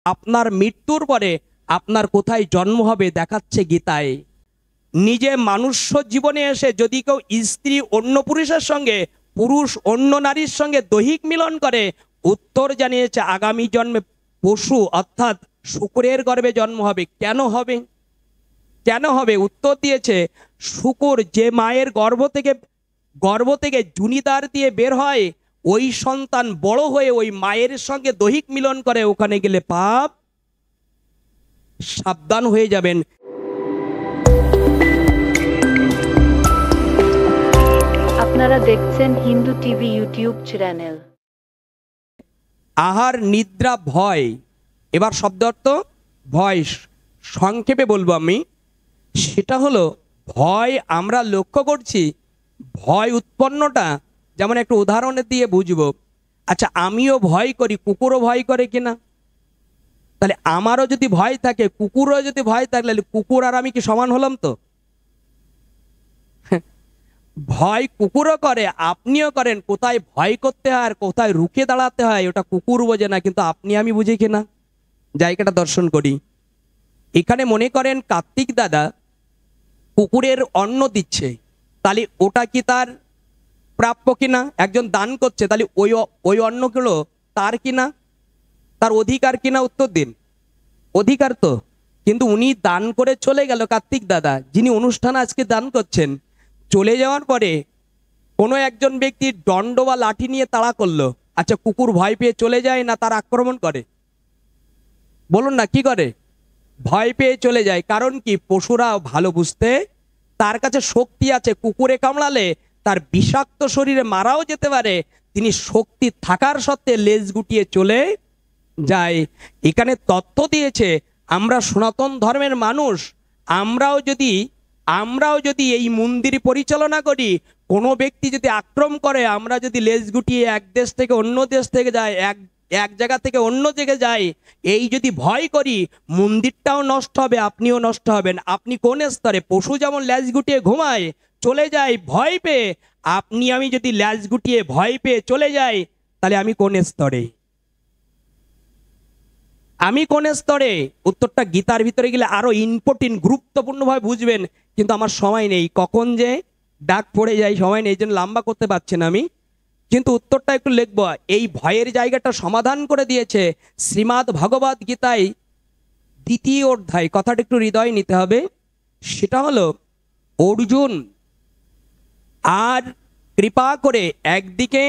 আপনার মৃত্যুর পরে আপনার কোথায় জন্ম হবে দেখাচ্ছে গীতায়। নিজে মানুষ্য জীবনে এসে যদি কেউ স্ত্রী অন্য পুরুষের সঙ্গে, পুরুষ অন্য নারীর সঙ্গে দৈহিক মিলন করে, উত্তর জানিয়েছে আগামী জন্মে পশু অর্থাৎ শূকরের গর্ভে জন্ম হবে। কেন হবে? কেন হবে? উত্তর দিয়েছে, শূকর যে মায়ের গর্ভ থেকে জুনিদার দিয়ে বের হয়, ওই সন্তান বড় হয়ে ওই মায়ের সঙ্গে দৈহিক মিলন করে, ওখানে গেলে পাপ। সাবধান হয়ে যাবেন। আপনারা দেখছেন হিন্দু টিভি ইউটিউব চ্যানেল। আহার, নিদ্রা, ভয়। এবার শব্দ অর্থ ভয় সংক্ষেপে বলবো আমি। সেটা হলো ভয়। আমরা লক্ষ্য করছি ভয় উৎপন্নটা, যেমন একটা উদাহরণ দিয়ে বুঝবো। আচ্ছা, আমিও ভয় করি, কুকুরও ভয় করে কিনা? তাহলে আমারও যদি ভয় থাকে, কুকুরও যদি ভয় থাকলে, কুকুর আর আমি কি সমান হলাম? তো ভয় কুকুরও করে, আপনিও করেন। কোথায় ভয় করতে হয় আর কোথায় রুখে দাঁড়াতে হয় ওটা কুকুর বোঝে না, কিন্তু আপনি আমি বুঝি কিনা? জায়গাটা দর্শন করি। এখানে মনে করেন কার্তিক দাদা কুকুরের অন্ন দিচ্ছে, তাহলে ওটা কি তার প্রাপ্য কিনা? একজন দান করছে, তাহলে ওই অন্নগুলো তার কিনা, তার অধিকার কিনা? উত্তর দিন। অধিকার তো। কিন্তু উনি দান করে চলে গেল, কার্তিক দাদা যিনি অনুষ্ঠান আজকে দান করছেন, চলে যাওয়ার পরে কোনো একজন ব্যক্তি দণ্ড বা লাঠি নিয়ে তাড়া করলো। আচ্ছা, কুকুর ভয় পেয়ে চলে যায় না তার আক্রমণ করে? বলুন না, কি করে? ভয় পেয়ে চলে যায়। কারণ কি? পশুরা ভালো বুঝতে, তার কাছে শক্তি আছে। কুকুরে কামড়ালে তার বিষাক্ত শরীরে মারাও যেতে পারে, তিনি শক্তি থাকার সত্ত্বে লেজ গুটিয়ে চলে যায়। এখানে তথ্য দিয়েছে আমরা সনাতন ধর্মের মানুষ, আমরাও যদি এই মন্দির পরিচালনা করি, কোনো ব্যক্তি যদি আক্রমণ করে, আমরা যদি লেজ গুটিয়ে এক দেশ থেকে অন্য দেশ থেকে যাই, এক জায়গা থেকে অন্য জায়গায় যাই, এই যদি ভয় করি, মন্দিরটাও নষ্ট হবে, আপনিও নষ্ট হবেন। আপনি কোন স্তরে? পশু যেমন লেজ গুটিয়ে ঘুমায়, চলে যায় ভয় পেয়ে, আপনি আমি যদি লেজ গুটিয়ে ভয় পেয়ে চলে যাই, তাহলে আমি কোন স্তরে? আমি কোন স্তরে? উত্তরটা গীতার ভিতরে গেলে আরো ইম্পর্টেন্ট, গুরুত্বপূর্ণভাবে বুঝবেন। কিন্তু আমার সময় নেই, কখন যে ডাক পড়ে যায়, সময় নেই, এই জন্য লম্বা করতে পারছি না আমি। কিন্তু উত্তরটা একটু লিখবো। এই ভয়ের জায়গাটা সমাধান করে দিয়েছে শ্রীমদ্ ভগবদ গীতায় 2য় অধ্যায়। কথাটা একটু হৃদয় নিতে হবে। সেটা হলো অর্জুন আর কৃপা করে একদিকে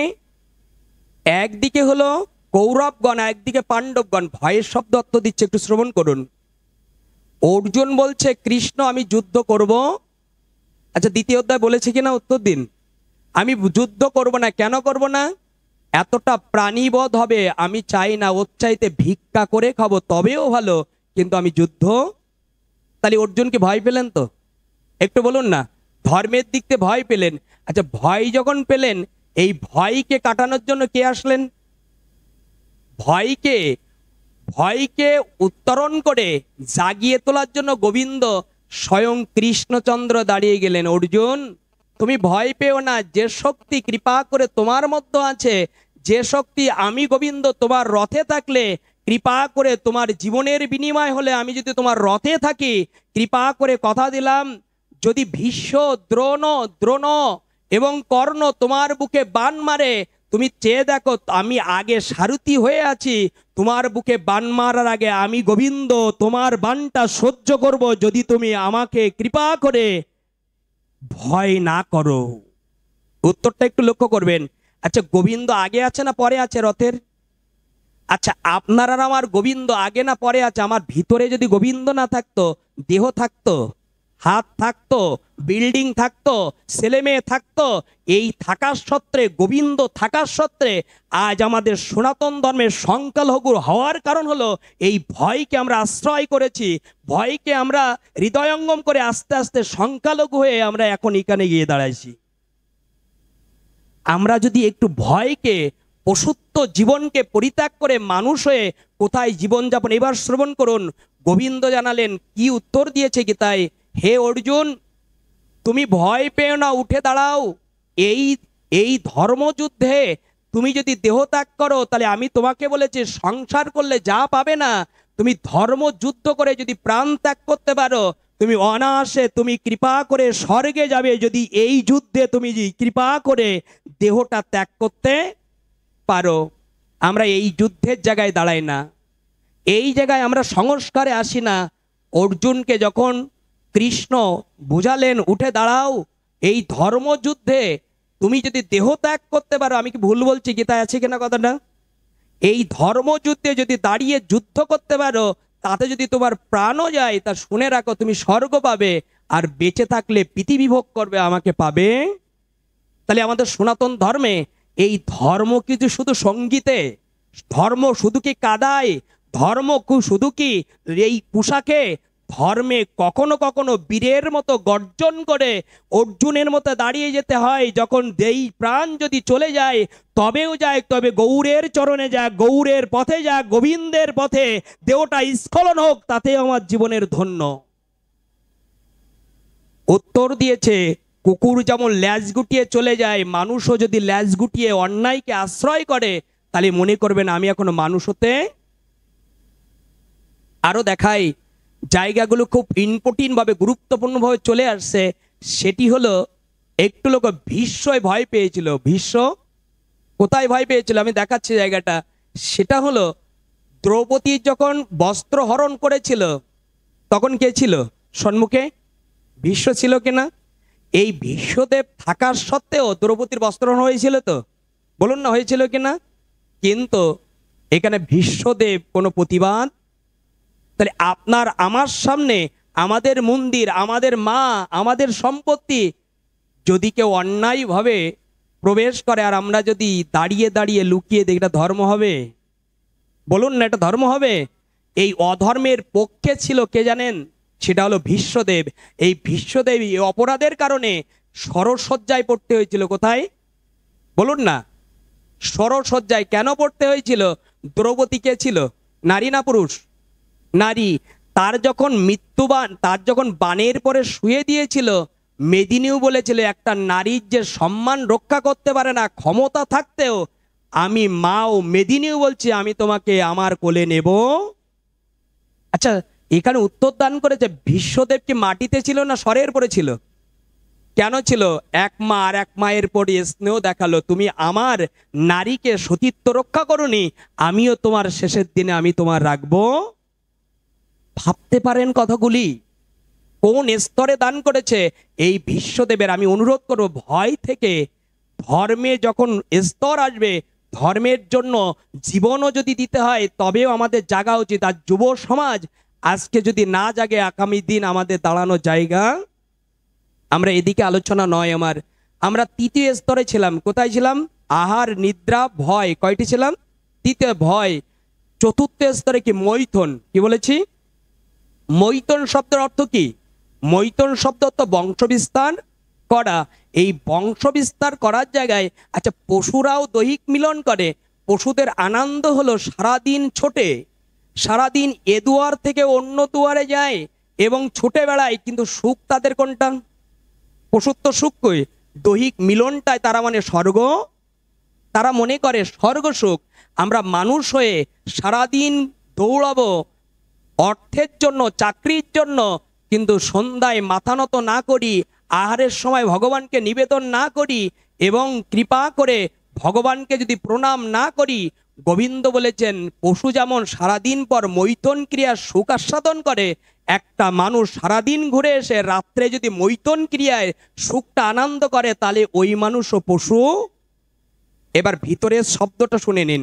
হলো কৌরবগণ, একদিকে পাণ্ডবগণ। ভয়ের শব্দ অর্থ দিচ্ছে, একটু শ্রবণ করুন। অর্জুন বলছে, কৃষ্ণ আমি যুদ্ধ করব। আচ্ছা, 2য় অধ্যায় বলেছে কিনা? উত্তর দিন। আমি যুদ্ধ করব না। কেন করব না? এতটা প্রাণীবধ হবে আমি চাই না, ওর চাইতে ভিক্ষা করে খাবো তবেও ভালো, কিন্তু আমি যুদ্ধ। তাহলে অর্জুনকে ভয় পেলেন তো? একটু বলুন না, ধর্মের দিক থেকে ভয় পেলেন। আচ্ছা, ভয় যখন পেলেন, এই ভয়কে কাটানোর জন্য কে আসলেন? ভয়কে উত্তরণ করে জাগিয়ে তোলার জন্য গোবিন্দ স্বয়ং কৃষ্ণচন্দ্র দাঁড়িয়ে গেলেন। অর্জুন, তুমি ভয় পেও না, যে শক্তি কৃপা করে তোমার মধ্যে আছে, যে শক্তি আমি গোবিন্দ তোমার রথে থাকলে, কৃপা করে তোমার জীবনের বিনিময় হলে আমি যদি তোমার রথে থাকি, কৃপা করে কথা দিলাম, যদি ভীষ্ম, দ্রোণ এবং কর্ণ তোমার বুকে বাণ মারে, তুমি চেয়ে দেখো, আমি আগে সারথি হয়ে আছি, তোমার বুকে বাণ মারার আগে আমি গোবিন্দ তোমার বাণটা সহ্য করব, যদি তুমি আমাকে কৃপা করে ভয় না করো। উত্তরটা একটু লক্ষ্য করবেন। আচ্ছা, গোবিন্দ আগে আছে না পরে আছে রথের? আচ্ছা, আপনার আর আমার গোবিন্দ আগে না পরে আছে? আমার ভিতরে যদি গোবিন্দ না থাকতো, দেহ থাকতো, হাত থাকতো, বিল্ডিং থাকতো, ছেলে মেয়ে থাকতো, এই থাকার সত্ত্বে, গোবিন্দ থাকার সত্ত্বে আজ আমাদের সনাতন ধর্মের সংখ্যালঘু হওয়ার কারণ হলো এই ভয়কে আমরা আশ্রয় করেছি। ভয়কে আমরা হৃদয়ঙ্গম করে আস্তে আস্তে সংখ্যালঘু হয়ে আমরা এখন এখানে গিয়ে দাঁড়াইছি। আমরা যদি একটু ভয়কে, পশুত্ব জীবনকে পরিত্যাগ করে মানুষ হয়ে কোথায় জীবনযাপন। এবার শ্রবণ করুন, গোবিন্দ জানালেন, কি উত্তর দিয়েছে গীতায়। হে অর্জুন, তুমি ভয় পেও না, উঠে দাঁড়াও। এই ধর্মযুদ্ধে তুমি যদি দেহ ত্যাগ করো, তাহলে আমি তোমাকে বলেছি সংসার করলে যা পাবে না, তুমি ধর্ম যুদ্ধ করে যদি প্রাণ ত্যাগ করতে পারো, তুমি অনায়াসে তুমি কৃপা করে স্বর্গে যাবে, যদি এই যুদ্ধে তুমি কৃপা করে দেহটা ত্যাগ করতে পারো। আমরা এই যুদ্ধের জায়গায় দাঁড়াই না, এই জায়গায় আমরা সংস্কারে আসি না। অর্জুনকে যখন কৃষ্ণ বুঝালেন উঠে দাঁড়াও, এই ধর্মযুদ্ধে তুমি যদি দেহ ত্যাগ করতে পারো, আমি কি ভুল বলছি? গীতায় আছে কিনা কথাটা? এই ধর্মযুদ্ধে যদি দাঁড়িয়ে যুদ্ধ করতে পারো, তাতে যদি তোমার প্রাণও যায়, তা শুনে রাখো তুমি স্বর্গ পাবে, আর বেঁচে থাকলে পৃথিবী ভোগ করবে, আমাকে পাবে। তাহলে আমাদের সনাতন ধর্মে এই ধর্ম কিছু শুধু সঙ্গীতে, ধর্ম শুধু কি কাদায়, ধর্ম শুধু কি এই পোশাকে? ধর্মে কখনো কখনো বীরের মতো গর্জন করে অর্জুনের মতো দাঁড়িয়ে যেতে হয়। যখন এই প্রাণ যদি চলে যায়, তবেও যায়, তবে গৌরের চরণে যাক, গৌরের পথে যাক, গোবিন্দের পথে দেহটা স্খলন হোক, তাতে আমার জীবনের ধন্য। উত্তর দিয়েছে, কুকুর যেমন ল্যাজ গুটিয়ে চলে যায়, মানুষও যদি ল্যাজ গুটিয়ে অন্যায়কে আশ্রয় করে, তাহলে মনে করবেন আমি এখনো মানুষ হতে। আরো দেখাই জায়গাগুলো খুব ইম্পর্টেন্ট ভাবে গুরুত্বপূর্ণভাবে চলে আসছে। সেটি হলো, একটু লোক ভীষ্ময় ভয় পেয়েছিল। ভীষ্ম কোথায় ভয় পেয়েছিল আমি দেখাচ্ছি জায়গাটা। সেটা হলো, দ্রৌপদী যখন বস্ত্র হরণ করেছিল, তখন কে ছিল সম্মুখে? ভীষ্ম ছিল কিনা? এই ভীষ্মদেব থাকার সত্ত্বেও দ্রৌপদীর বস্ত্রহরণ হয়েছিল তো? বলুন না, হয়েছিল কিনা? কিন্তু এখানে ভীষ্মদেব কোনো প্রতিবাদ। তাহলে আপনার আমার সামনে আমাদের মন্দির, আমাদের মা, আমাদের সম্পত্তি যদি কেউ অন্যায়ভাবে প্রবেশ করে, আর আমরা যদি দাঁড়িয়ে দাঁড়িয়ে লুকিয়ে দিই, এটা ধর্ম হবে? বলুন না, এটা ধর্ম হবে? এই অধর্মের পক্ষে ছিল কে জানেন? সেটা হলো ভীষ্মদেব। এই ভীষ্মদেব এই অপরাধের কারণে সরসজ্জায় পড়তে হয়েছিল। কোথায় বলুন না? সরসজ্জায় কেন পড়তে হয়েছিল? দ্রৌপদী কে ছিল? নারী না পুরুষ? নারী। তার যখন মৃত্যুবান, তার যখন বানের পরে শুয়ে দিয়েছিল, মেদিনীও বলেছিল, একটা নারীর যে সম্মান রক্ষা করতে পারে না, ক্ষমতা থাকতেও, আমি মাও মেদিনীও বলছি আমি তোমাকে আমার কোলে নেব। আচ্ছা, এখানে উত্তর দান করেছে, ভীষ্মদেব কি মাটিতে ছিল না স্বরের পরে ছিল? কেন ছিল? এক মা আর এক মায়ের পরে স্নেহ দেখালো, তুমি আমার নারীকে সতীত্ব রক্ষা করনি, আমিও তোমার শেষের দিনে আমি তোমার রাখবো। ভাবতে পারেন কথাগুলি কোন স্তরে দান করেছে এই ভীষ্মদেবের। আমি অনুরোধ করব, ভয় থেকে ধর্মে যখন স্তর আসবে, ধর্মের জন্য জীবনও যদি দিতে হয়, তবেও আমাদের জাগা উচিত। আর যুব সমাজ আজকে যদি না জাগে, আগামী দিন আমাদের দাঁড়ানো জায়গা। আমরা এদিকে আলোচনা নয় আমার, আমরা তৃতীয় স্তরে ছিলাম। কোথায় ছিলাম? আহার, নিদ্রা, ভয়। কয়টি ছিলাম? তৃতীয়, ভয়। চতুর্থ স্তরে কি? মৈথুন। কি বলেছি? মৈথুন শব্দের অর্থ কি? মৈথুন শব্দ তো বংশবিস্তার করা। এই বংশবিস্তার করার জায়গায়, আচ্ছা, পশুরাও দৈহিক মিলন করে। পশুদের আনন্দ হলো সারাদিন ছোটে, সারাদিন এ দুয়ার থেকে অন্য দুয়ারে যায় এবং ছুটে বেড়ায়, কিন্তু সুখ তাদের কোনটা? পশুর তো সুখ কই? দৈহিক মিলনটাই তারা মানে স্বর্গ, তারা মনে করে স্বর্গ সুখ। আমরা মানুষ হয়ে সারাদিন দৌড়াবো অর্থের জন্য, চাকরির জন্য, কিন্তু সন্ধ্যায় মাথা নত না করি, আহারের সময় ভগবানকে নিবেদন না করি, এবং কৃপা করে ভগবানকে যদি প্রণাম না করি। গোবিন্দ বলেছেন, পশু যেমন সারাদিন পর মৈথুন ক্রিয়ার সুখ আস্বাদন করে, একটা মানুষ সারাদিন ঘুরে এসে রাত্রে যদি মৈথুন ক্রিয়ায় সুখটা আনন্দ করে, তাহলে ওই মানুষও পশু। এবার ভিতরের শব্দটা শুনে নিন।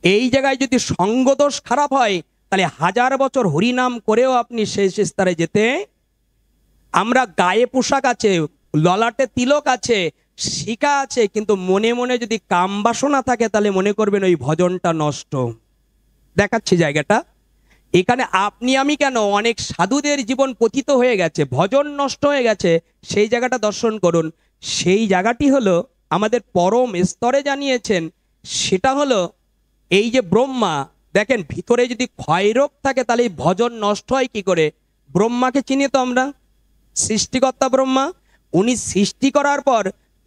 এই জায়গায় যদি সঙ্গদোষ খারাপ হয়, তাহলে 1000 বছর হরিনাম করেও আপনি শেষ স্তরে যেতে। আমরা গায়ে পোশাক আছে, ললাটে তিলক আছে, শিখা আছে, কিন্তু মনে মনে যদি কাম বাসনা থাকে, তাহলে মনে করবেন ওই ভজনটা নষ্ট। দেখাচ্ছি জায়গাটা। এখানে আপনি আমি কেন, অনেক সাধুদের জীবন পতিত হয়ে গেছে, ভজন নষ্ট হয়ে গেছে। সেই জায়গাটা দর্শন করুন। সেই জায়গাটি হলো আমাদের পরম স্তরে জানিয়েছেন। সেটা হলো এই যে ব্রহ্মা, দেখেন ভিতরে যদি ক্ষয়রোগ থাকে, তাহলে ভজন নষ্ট হয় কি করে? ব্রহ্মাকে চিনি তো আমরা, সৃষ্টিকর্তা ব্রহ্মা। উনি সৃষ্টি করার পর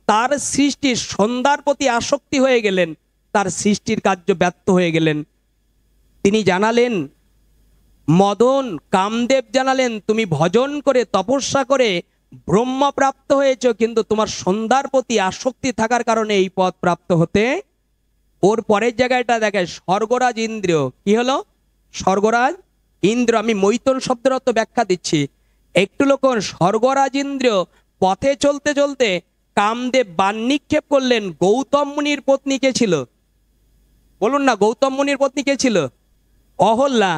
তার সৃষ্টির সন্ধ্যার প্রতি আসক্তি হয়ে গেলেন, তার সৃষ্টির কার্য ব্যর্থ হয়ে গেলেন। তিনি জানালেন, মদন কামদেব জানালেন, তুমি ভজন করে তপস্যা করে ব্রহ্মপ্রাপ্ত হয়েছ, কিন্তু তোমার সন্ধ্যার প্রতি আসক্তি থাকার কারণে এই পদ প্রাপ্ত হতে। ওর পরের জায়গাটা দেখায় স্বর্গরাজ ইন্দ্র। কি হলো? স্বর্গরাজ ইন্দ্র। আমি মৈথন শব্দের অর্থ ব্যাখ্যা দিচ্ছি, একটু লক্ষণ। স্বর্গরাজ ইন্দ্র পথে চলতে চলতে কামদেব বাণ নিক্ষেপ করলেন। গৌতম মুনির পত্নী কে ছিল? বলুন না, গৌতম মুনির পত্নী কে ছিল? অহল্যা।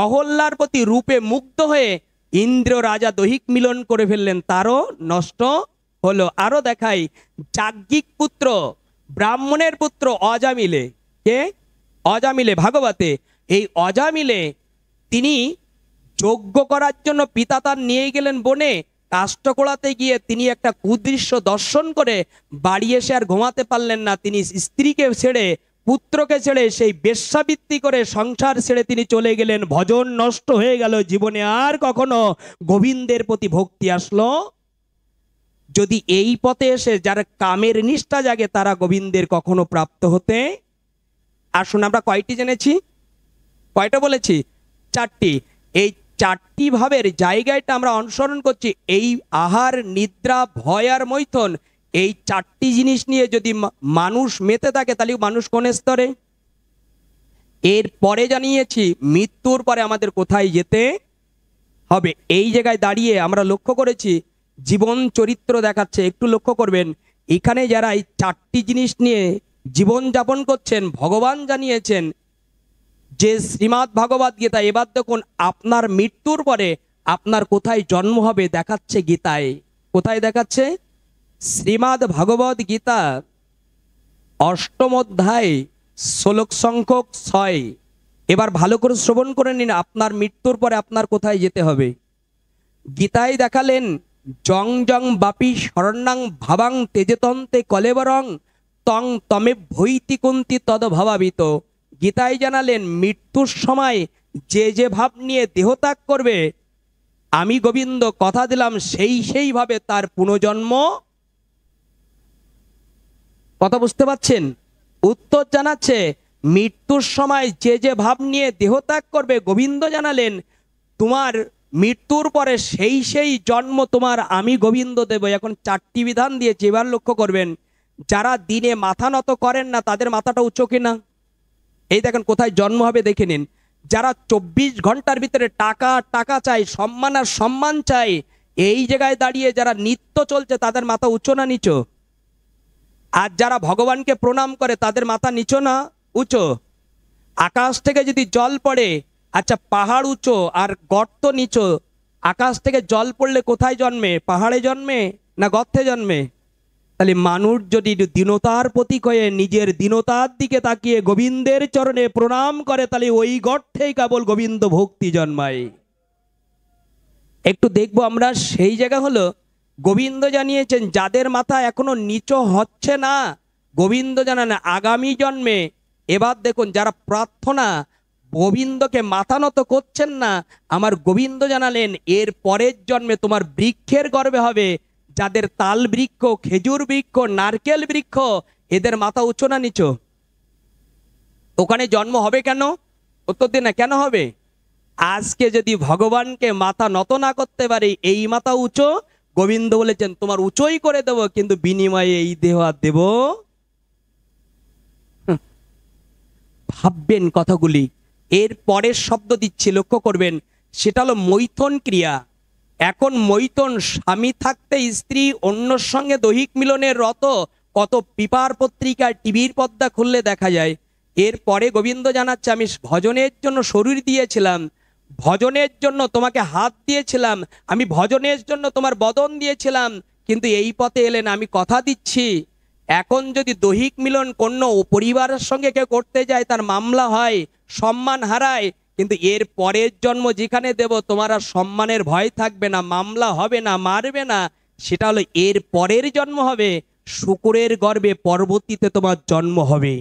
অহল্যার প্রতি রূপে মুগ্ধ হয়ে ইন্দ্র রাজা দৈহিক মিলন করে ফেললেন, তারও নষ্ট হলো। আরো দেখাই, যাজ্ঞিক পুত্র ব্রাহ্মণের পুত্র অজামিলে। কে? অজামিলে ভাগবতে। এই অজামিলে তিনি যজ্ঞ করার জন্য পিতা তার নিয়ে গেলেন বনে। কাষ্ঠকোড়াতে গিয়ে তিনি একটা কুদৃশ্য দর্শন করে বাড়ি এসে আর ঘুমাতে পারলেন না। তিনি স্ত্রীকে ছেড়ে, পুত্রকে ছেড়ে, সেই বেশ্যাবৃত্তি করে সংসার ছেড়ে তিনি চলে গেলেন। ভজন নষ্ট হয়ে গেল। জীবনে আর কখনো গোবিন্দের প্রতি ভক্তি আসলো। যদি এই পথে এসে যারা কামের নিষ্ঠা জাগে, তারা গোবিন্দের কখনো প্রাপ্ত হতে। আসুন, আমরা কয়টি জেনেছি? কয়টা বলেছি? 4টি। এই 4টি ভাবের জায়গাটা আমরা অনুসরণ করছি। এই আহার, নিদ্রা, ভয় আর মৈথন, এই 4টি জিনিস নিয়ে যদি মানুষ মেতে থাকে, তাহলে মানুষ কোন স্তরে? এর পরে জানিয়েছি মৃত্যুর পরে আমাদের কোথায় যেতে হবে। এই জায়গায় দাঁড়িয়ে আমরা লক্ষ্য করেছি জীবন চরিত্র দেখাচ্ছে, একটু লক্ষ্য করবেন। এখানে যারা এই 4টি জিনিস নিয়ে জীবন যাপন করছেন, ভগবান জানিয়েছেন যে শ্রীমদ্ ভগবদ গীতা। এবার দেখুন, আপনার মৃত্যুর পরে আপনার কোথায় জন্ম হবে দেখাচ্ছে গীতায়। কোথায় দেখাচ্ছে? শ্রীমদ্ ভগবদ গীতা 8ম অধ্যায় শ্লোক সংখ্যক 6। এবার ভালো করে শ্রবণ করে নিন, আপনার মৃত্যুর পরে আপনার কোথায় যেতে হবে। গীতায় দেখালেন, জং জং বাপি শরণাং ভাবাং তেজতন্তে কলেবরং তং তমে ভৈতি কুন্তি তদভাবিত। গীতায় জানালেন, মৃত্যুর সময় যে যে ভাব নিয়ে দেহত্যাগ করবে, আমি গোবিন্দ কথা দিলাম সেইভাবে তার পুনর্জন্ম। কথা বুঝতে পারছেন? উত্তর জানাচ্ছে, মৃত্যুর সময় যে যে ভাব নিয়ে দেহত্যাগ করবে, গোবিন্দ জানালেন তোমার মৃত্যুর পরে সেই জন্ম তোমার আমি গোবিন্দ দেব। এখন 4টি বিধান দিয়েছে। এবার লক্ষ্য করবেন, যারা দিনে মাথা নত করেন না, তাদের মাথাটা উঁচু কিনা? এই দেখেন কোথায় জন্ম হবে দেখে নিন। যারা 24 ঘন্টার ভিতরে টাকা টাকা চাই, সম্মান আর সম্মান চাই, এই জায়গায় দাঁড়িয়ে যারা নিত্য চলছে, তাদের মাথা উঁচু না নিচু? আর যারা ভগবানকে প্রণাম করে, তাদের মাথা নিচু না উঁচু? আকাশ থেকে যদি জল পড়ে, আচ্ছা পাহাড় উঁচু আর গর্ত নিচু, আকাশ থেকে জল পড়লে কোথায় জন্মে? পাহাড়ে জন্মে না গর্তে জন্মে? তাহলে মানুষ যদি দীনতার প্রতীক হয়ে নিজের দীনতার দিকে তাকিয়ে গোবিন্দের চরণে প্রণাম করে, তাহলে ওই গর্তেই কেবল গোবিন্দ ভক্তি জন্মায়। একটু দেখবো আমরা সেই জায়গা হলো, গোবিন্দ জানিয়েছেন যাদের মাথা এখনো নিচু হচ্ছে না, গোবিন্দ জানান আগামী জন্মে। এবার দেখুন, যারা প্রার্থনা গোবিন্দকে মাথা নত করছেন না, আমার গোবিন্দ জানালেন এর পরের জন্মে তোমার বৃক্ষের গর্ভে হবে। যাদের তাল বৃক্ষ, খেজুর বৃক্ষ, নারকেল বৃক্ষ, এদের মাথা উঁচু না নিচু? ওখানে জন্ম হবে কেন? উত্তর দিন না, কেন হবে? আজকে যদি ভগবানকে মাথা নত না করতে পারে, এই মাথা উঁচু, গোবিন্দ বলেছেন তোমার উঁচুই করে দেব, কিন্তু বিনিময়ে এই দেহ আর দেব। ভাববেন কথাগুলি। এর পরের শব্দ দিচ্ছি, লক্ষ্য করবেন, সেটা হলো মৈথন ক্রিয়া। এখন মৈথন, স্বামী থাকতে স্ত্রী অন্যর সঙ্গে দৈহিক মিলনের রত কত পেপার পত্রিকায়, টিভির পর্দা খুললে দেখা যায়। এর পরে গোবিন্দ জানাচ্ছে, আমি ভজনের জন্য শরীর দিয়েছিলাম, ভজনের জন্য তোমাকে হাত দিয়েছিলাম, আমি ভজনের জন্য তোমার বদন দিয়েছিলাম, কিন্তু এই পথে এলেন। আমি কথা দিচ্ছি, এখন যদি দৈহিক মিলন কোনো পরিবারের সঙ্গে কেউ করতে যায়, তার মামলা হয়, সম্মান হারায়। কিন্তু এর পরের জন্ম যেখানে দেব, তোমার আর সম্মানের ভয় থাকবে না, মামলা হবে না, মারবে না। সেটা হলো এর পরের জন্ম হবে শূকরের গর্ভে, পরবর্তীতে তোমার জন্ম হবে।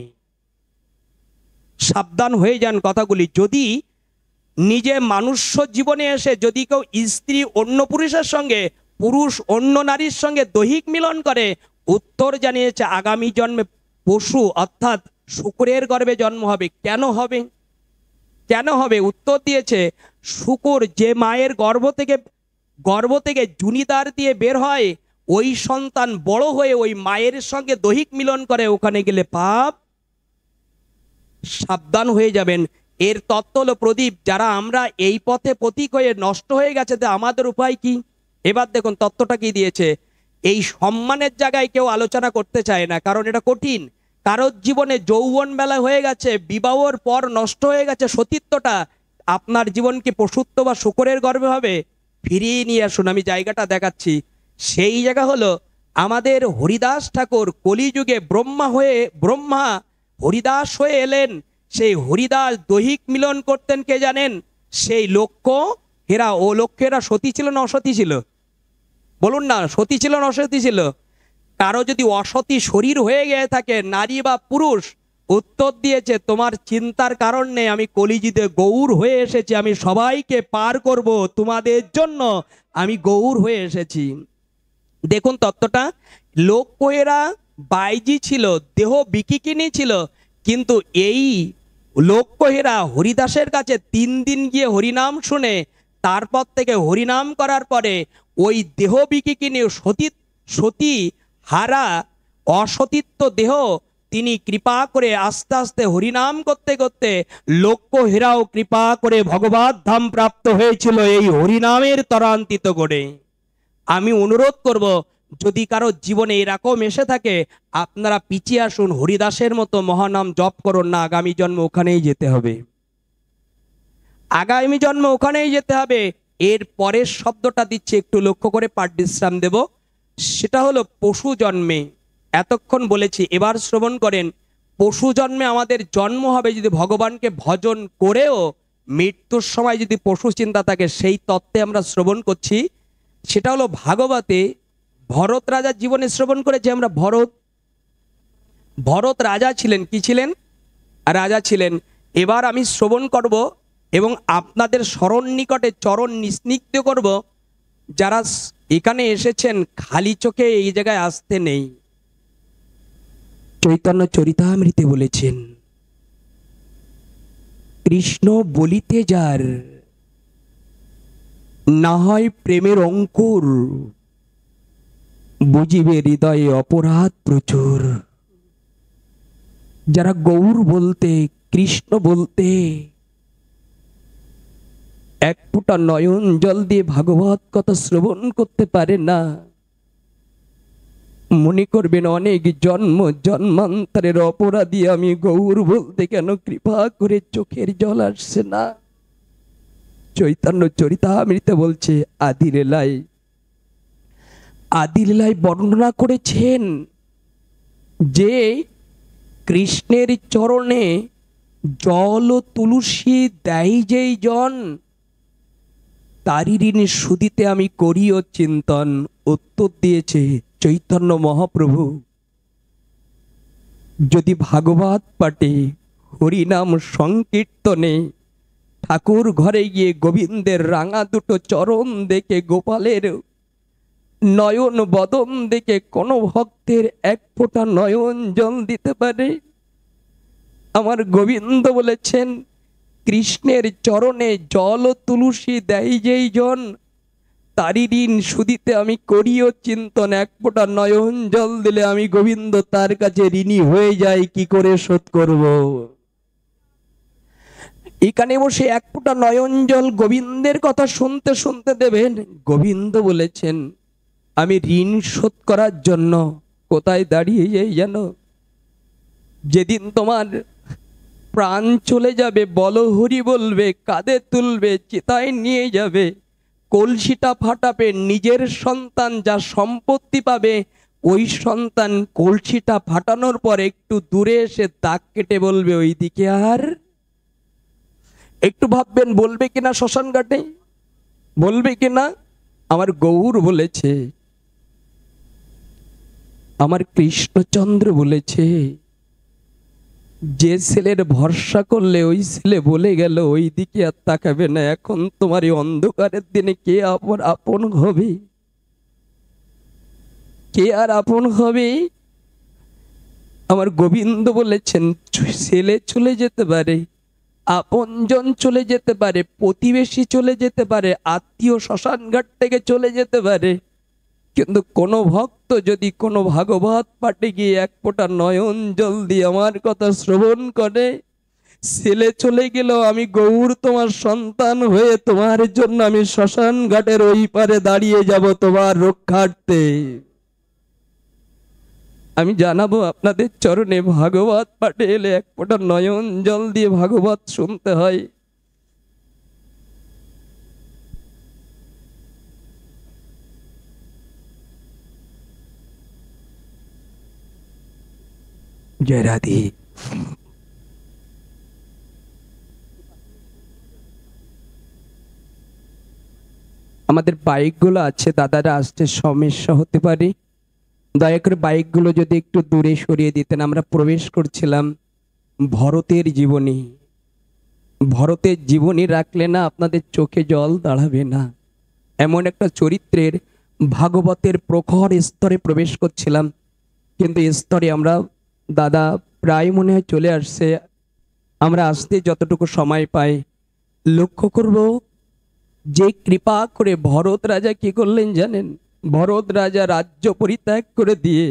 সাবধান হয়ে যান কথাগুলি। যদি নিজে মানুষ্য জীবনে এসে যদি কেউ স্ত্রী অন্য পুরুষের সঙ্গে, পুরুষ অন্য নারীর সঙ্গে দৈহিক মিলন করে, উত্তর জানিয়েছে আগামী জন্মে পশু অর্থাৎ শূকরের গর্ভে জন্ম হবে। কেন হবে? কেন হবে? উত্তর দিয়েছে, শূকর যে মায়ের গর্ভ থেকে জুনিদার দিয়ে বের হয়, ওই সন্তান বড় হয়ে ওই মায়ের সঙ্গে দৈহিক মিলন করে, ওখানে গেলে পাপ, সাবধান হয়ে যাবেন। এর তত্ত্ব হলো প্রদীপ, যারা আমরা এই পথে পথিক হয়ে নষ্ট হয়ে গেছে, তো আমাদের উপায় কি? এবার দেখুন তত্ত্বটা কি দিয়েছে। এই সম্মানের জায়গায় কেউ আলোচনা করতে চায় না, কারণ এটা কঠিন। কারোর জীবনে যৌবন বেলা হয়ে গেছে, বিবাহর পর নষ্ট হয়ে গেছে সতীত্বটা, আপনার জীবন কি পশুত্ব বা শূকরের গর্ভে হবে? ফিরিয়ে নিয়ে আসুন, আমি জায়গাটা দেখাচ্ছি। সেই জায়গা হলো আমাদের হরিদাস ঠাকুর কলিযুগে ব্রহ্মা হরিদাস হয়ে এলেন। সেই হরিদাস দৈহিক মিলন করতেন কে জানেন? সেই লক্ষ্য হেরা। ও লক্ষ্যেরা সতী ছিল না অসতী ছিল? বলুন না, সতী ছিল না অসতী ছিল? কারো যদি অসতী শরীর হয়ে গিয়ে থাকে, নারী বা পুরুষ, উত্তর দিয়েছে, তোমার চিন্তার কারণ নেই, আমি কলিযুগে গৌর হয়ে এসেছি, আমি সবাইকে পার করব, তোমাদের জন্য আমি গৌর হয়ে এসেছি। দেখুন তত্ত্বটা, লোকেরা বাইজি ছিল, দেহ বিকিকিনি ছিল, কিন্তু এই লোকেরা হরিদাসের কাছে 3 দিন গিয়ে হরিনাম শুনে, তারপর থেকে হরিনাম করার পরে ওই দেহ বিকিকিনি সতী হারা অসতীত্ব দেহ তিনি কৃপা করে আস্তে আস্তে হরিনাম করতে করতে লক্ষ্য হেরাও কৃপা করে ভগবত ধাম প্রাপ্ত হয়েছিল এই হরিনামের ত্বরান্বিত করে। আমি অনুরোধ করব, যদি কারো জীবনে এরকম এসে থাকে, আপনারা পিছিয়ে আসুন, হরিদাসের মতো মহানাম জপ করুন না, আগামী জন্ম ওখানেই যেতে হবে, আগামী জন্ম ওখানেই যেতে হবে। এর পরের শব্দটা দিচ্ছে, একটু লক্ষ্য করে পাঠ বিশ্রাম দেব, সেটা হলো পশু জন্মে। এতক্ষণ বলেছি, এবার শ্রবণ করেন। পশু জন্মে আমাদের জন্ম হবে যদি ভগবানকে ভজন করেও মৃত্যুর সময় যদি পশু চিন্তা থাকে, সেই তত্ত্বে আমরা শ্রবণ করছি। সেটা হলো ভাগবতে ভরত রাজার জীবনে শ্রবণ করেছি আমরা। ভরত রাজা ছিলেন, কি ছিলেন? রাজা ছিলেন। এবার আমি শ্রবণ করব এবং আপনাদের স্মরণ নিকটে চরণ নিস্নিগ্ধ করব। যারা এখানে এসেছেন খালি চোখে এই জায়গায় আসতে নেই। চৈতন্য চরিতামৃতে বলেছেন, কৃষ্ণ বলিতে যার না হয় প্রেমের অঙ্কুর, বুঝিবে হৃদয়ে অপরাধ প্রচুর। যারা গৌর বলতে, কৃষ্ণ বলতে এক ফোঁটা নয়ন জল দিয়ে ভাগবত কথা শ্রবণ করতে পারে না, মনে করবেন অনেক জন্ম জন্মান্তরের অপরাধী আমি, গৌর বলতে কেন কৃপা করে চোখের জল আসছে না। চৈতন্য চরিতামৃতে বলছে, আদি লীলায় বর্ণনা করেছেন যে কৃষ্ণের চরণে জল ও তুলসী দেয় যেই জন, তারি ঋণ সুদিতে আমি করিও চিন্তন। উত্তর দিয়েছে চৈতন্য মহাপ্রভু, যদি ভাগবত পাঠে হরিনাম সংকীর্তনে ঠাকুর ঘরে গিয়ে গোবিন্দের রাঙা দুটো চরণ দেখে, গোপালের নয়ন বদন দেখে কোন ভক্তের এক ফোঁটা নয়ন জল দিতে পারে? আমার গোবিন্দ বলেছেন, কৃষ্ণের চরণে জল ও তুলসী দেয় যেই জন, তারি ঋণ সুদিতে আমি করিও চিন্তন। এক ফোঁটা নয়ন জল দিলে আমি গোবিন্দ তার কাছে ঋণী হয়ে যাই, কি করে শোধ করব? এখানে বসে এক ফোঁটা নয়ন জল গোবিন্দের কথা শুনতে শুনতে দেবেন। গোবিন্দ বলেছেন, আমি ঋণ শোধ করার জন্য কোথায় দাঁড়িয়ে যাই জানো? যেদিন তোমার প্রাণ চলে যাবে, বলো হরি বলবে, কাঁধে তুলবে, চিতায় নিয়ে যাবে, কলসিটা ফাটাবে, নিজের সন্তান যা সম্পত্তি পাবে, ওই সন্তান কলসিটা ফাটানোর পর একটু দূরে এসে দাগ কেটে বলবে, ওই দিকে আর। একটু ভাববেন, বলবে কিনা শ্মশান ঘাটে? বলবে কিনা? আমার গৌর বলেছে, আমার কৃষ্ণচন্দ্র বলেছে, যে ছেলের ভরসা করলে ওই ছেলে বলে গেল ওই দিকে আর তাকাবে না। এখন তোমার এই অন্ধকারের দিনে কে আপন হবে? কে আর আপন হবে? আমার গোবিন্দ বলেছেন, ছেলে চলে যেতে পারে, আপনজন চলে যেতে পারে, প্রতিবেশী চলে যেতে পারে, আত্মীয় শ্মশানঘাট থেকে চলে যেতে পারে, কিন্তু কোনো ভক্ত যদি কোনো ভাগবত পাঠে গিয়ে এক ফোঁটা নয়ন জল দিয়ে আমার কথা শ্রবণ করে, ছেলে চলে গেল, আমি গৌর তোমার সন্তান হয়ে তোমার জন্য আমি শ্মশান ঘাটের ওই পারে দাঁড়িয়ে যাব তোমার রক্ষার্থে। আমি জানাবো আপনাদের চরণে ভাগবত পাঠে এলে এক ফোঁটা নয়ন জল দিয়ে ভাগবত শুনতে হয়। জয় রাধে। আমাদের বাইকগুলো আছে, দাদারা আসতে সমস্যা হতে পারে, দয়া করে বাইকগুলো যদি একটু দূরে সরিয়ে দিতেন। আমরা প্রবেশ করছিলাম ভরতের জীবনী। ভরতের জীবনী রাখলে না আপনাদের চোখে জল দাঁড়াবে না, এমন একটা চরিত্রের ভাগবতের প্রখর স্তরে প্রবেশ করছিলাম। কিন্তু স্তরে আমরা দাদা প্রায় মনে হয় চলে আসছে। আমরা আসতে যতটুকু সময় পাই লক্ষ্য করব যে কৃপা করে ভরত রাজা কি করলেন জানেন? ভরত রাজা রাজ্য পরিত্যাগ করে দিয়ে,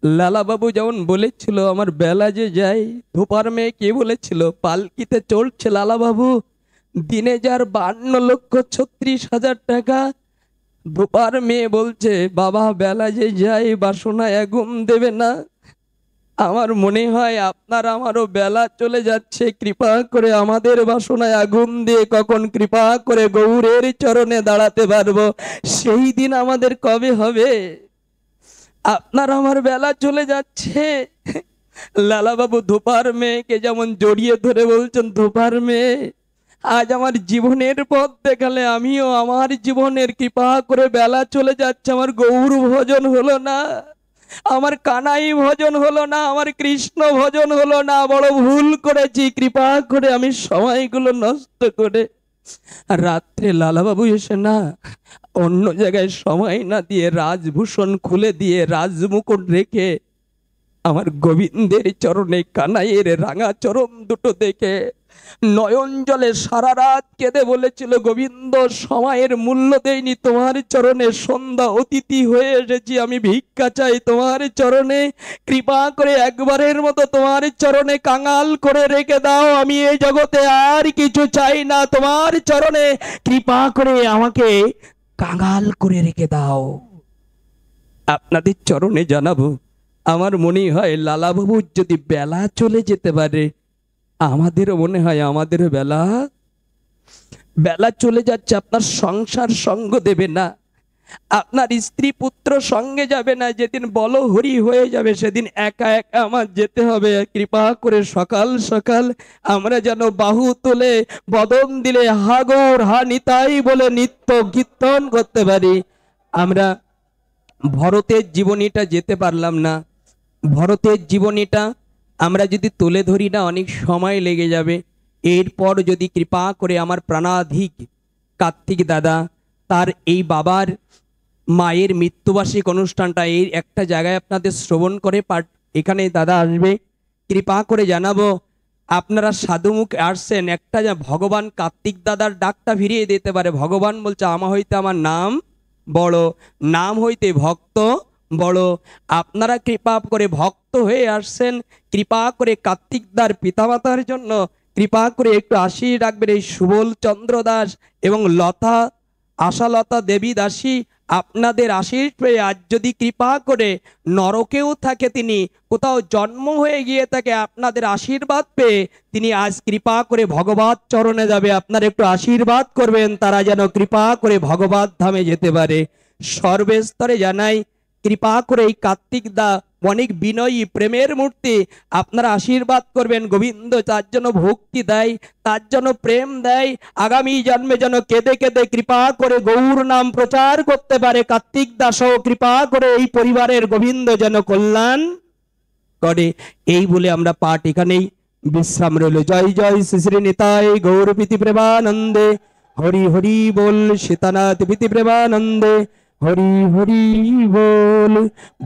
লালাবাবু যেমন বলেছিল আমার বেলা যে যায়, ধোপার মেয়ে কে বলেছিল পালকিতে চলছে লালাবাবু, দিনে যার 52,36,000 টাকা। ধোপার মেয়ে বলছে বাবা বেলা যে যায় বাসনায় আগুন দেবে না। আমার মনে হয় আপনার আমারও বেলা চলে যাচ্ছে, কৃপা করে আমাদের বাসনায় আগুন দিয়ে কখন কৃপা করে গৌরের চরণে দাঁড়াতে পারবো, সেই দিন আমাদের কবে হবে? আপনার আমার বেলা চলে যাচ্ছে। লালাবাবু ধোপার মেয়েকে যেমন জড়িয়ে ধরে বলছেন, ধোপার মেয়ে আজ আমার জীবনের পথ দেখালে, আমিও আমার জীবনের কৃপা করে বেলা চলে যাচ্ছে, আমার গৌর ভজন হলো না, আমার কানাই ভজন হলো না, আমার কৃষ্ণ ভজন হলো না, বড় ভুল করেছি, কৃপা করে আমি সময়গুলো নষ্ট করে। রাত্রে লালাবাবু এসে না অন্য জায়গায় সময় না দিয়ে রাজভূষণ খুলে দিয়ে রাজমুকুট রেখে আমার গোবিন্দের চরণে কানাইয়ের রাঙা চরণ দুটো দেখে নয়ন জলে সারা রাত কেঁদে বলেছিল, গোবিন্দ সময়ের মূল্য দেয়নি তোমার চরণে, সন্ধ্যা অতিথি হয়ে এসেছি, আমি ভিক্ষা চাই তোমার চরণে, কৃপা করে একবারের মতো তোমার চরণে কাঙাল করে রেখে দাও, আমি এই জগতে আর কিছু চাই না, তোমার চরণে কৃপা করে আমাকে কাঙাল করে রেখে দাও। আপনাদের চরণে জানাবো, আমার মনে হয় লালাবাবুর যদি বেলা চলে যেতে পারে, আমাদেরও মনে হয় আমাদের বেলা চলে যাচ্ছে। আপনার সংসার সঙ্গ দেবে না, আপনার স্ত্রী পুত্র সঙ্গে যাবে না, যেদিন বলো হরি হয়ে যাবে সেদিন একা একা আমার যেতে হবে। কৃপা করে সকাল সকাল আমরা যেন বাহু তুলে বদন দিলে হাগর হা নিতাই বলে নিত্য কীর্তন করতে পারি। আমরা ভরতের জীবনীটা যেতে পারলাম না, ভরতের জীবনীটা আমরা যদি তুলে ধরি না অনেক সময় লেগে যাবে। এরপর যদি কৃপা করে আমার প্রাণাধিক কার্তিক দাদা তার এই বাবার মায়ের মৃত্যুবার্ষিক অনুষ্ঠানটা এই একটা জায়গায় আপনাদের শ্রবণ করে এখানে দাদা আসবে, কৃপা করে জানাবো আপনারা সাধুমুখ আসছেন, একটা যা ভগবান কার্তিক দাদার ডাকটা ফিরিয়ে দিতে পারে। ভগবান বলছে আমা হইতে আমার নাম বড়, নাম হইতে ভক্ত বড়। আপনারা কৃপা করে ভক্ত হয়ে আসছেন, কৃপা করে কার্তিকদার পিতামাতার জন্য কৃপা করে একটু আশীষ রাখবেন। এই সুবল চন্দ্র দাস এবং লতা আশালতা দেবী দাসী আপনাদের আশীষ পেয়ে আজ যদি কৃপা করে নরকেও থাকে, তিনি কোথাও জন্ম হয়ে গিয়ে থাকে, আপনাদের আশীর্বাদ পেয়ে তিনি আজ কৃপা করে ভগবত চরণে যাবে। আপনারা একটু আশীর্বাদ করবেন তারা যেন কৃপা করে ভগবত ধামে যেতে পারে। সর্বস্তরে জানাই কৃপা করে এই কার্তিক দা অনেক বিনয়ী প্রেমের মূর্তি, আপনারা আশীর্বাদ করবেন গোবিন্দ তার জন্য ভক্তি দেয়, তার জন্য প্রেম দেয়, আগামী জন্মে যেন কেঁদে কেঁদে কৃপা করে গৌর নাম প্রচার করতে পারে। কার্তিক দাস কৃপা করে এই পরিবারের গোবিন্দ যেন কল্যাণ করে। এই বলে আমরা পাঠ এখানেই বিশ্রাম রইল। জয় জয় শ্রী শ্রী নিতাই গৌর প্রীতি প্রেমানন্দে, হরি হরি বল সীতানাথ প্রীতি প্রেমানন্দে, হরি হরি বল।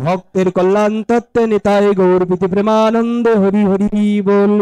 ভক্তের কল্যাণ তত্ত্বে নিতাই গৌর প্রীতি প্রেমানন্দে, হরি হরি বল।